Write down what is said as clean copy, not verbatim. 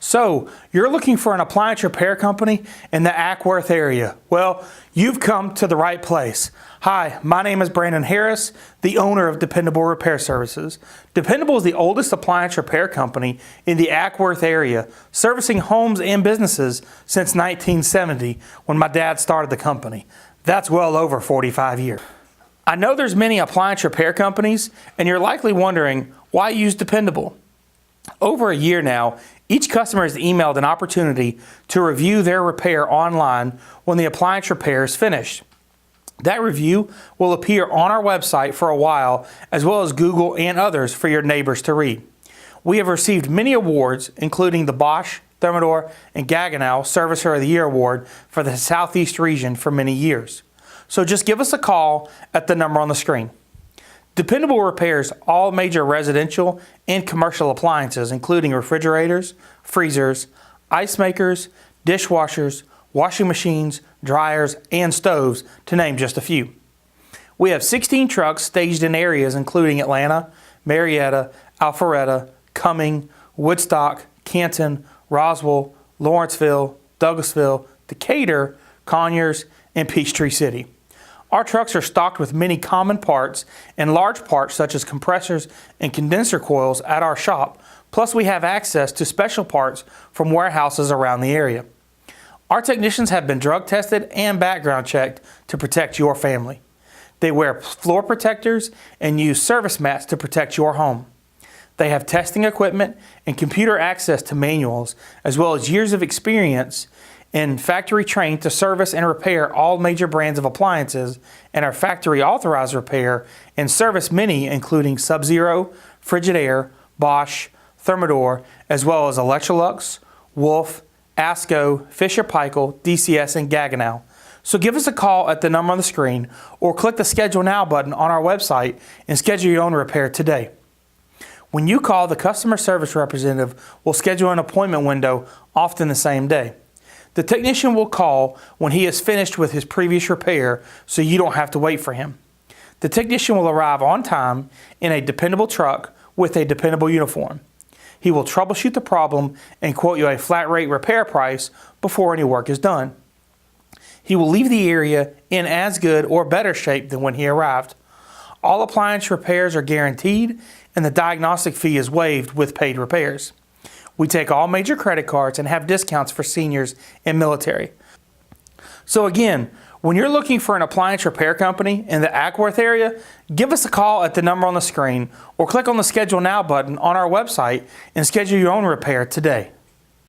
So, you're looking for an appliance repair company in the Acworth area. Well, you've come to the right place. Hi, my name is Brandon Harris, the owner of Dependable Repair Services. Dependable is the oldest appliance repair company in the Acworth area, servicing homes and businesses since 1970 when my dad started the company. That's well over 45 years. I know there's many appliance repair companies, and you're likely wondering, why use Dependable? Over a year now, each customer has emailed an opportunity to review their repair online when the appliance repair is finished. That review will appear on our website for a while, as well as Google and others for your neighbors to read. We have received many awards, including the Bosch, Thermador, and Gaggenau Servicer of the Year Award for the Southeast region for many years. So just give us a call at the number on the screen. Dependable repairs all major residential and commercial appliances, including refrigerators, freezers, ice makers, dishwashers, washing machines, dryers, and stoves, to name just a few. We have 16 trucks staged in areas including Atlanta, Marietta, Alpharetta, Cumming, Woodstock, Canton, Roswell, Lawrenceville, Douglasville, Decatur, Conyers, and Peachtree City. Our trucks are stocked with many common parts and large parts such as compressors and condenser coils at our shop, plus we have access to special parts from warehouses around the area. Our technicians have been drug tested and background checked to protect your family. They wear floor protectors and use service mats to protect your home. They have testing equipment and computer access to manuals, as well as years of experience and factory trained to service and repair all major brands of appliances, and are factory authorized repair and service many including Sub-Zero, Frigidaire, Bosch, Thermador, as well as Electrolux, Wolf, ASCO, Fisher-Paykel, DCS, and Gaggenau. So give us a call at the number on the screen or click the Schedule Now button on our website and schedule your own repair today. When you call, the customer service representative will schedule an appointment window, often the same day. The technician will call when he is finished with his previous repair, so you don't have to wait for him. The technician will arrive on time in a dependable truck with a dependable uniform. He will troubleshoot the problem and quote you a flat rate repair price before any work is done. He will leave the area in as good or better shape than when he arrived. All appliance repairs are guaranteed, and the diagnostic fee is waived with paid repairs. We take all major credit cards and have discounts for seniors and military. So again, when you're looking for an appliance repair company in the Acworth area, give us a call at the number on the screen or click on the Schedule Now button on our website and schedule your own repair today.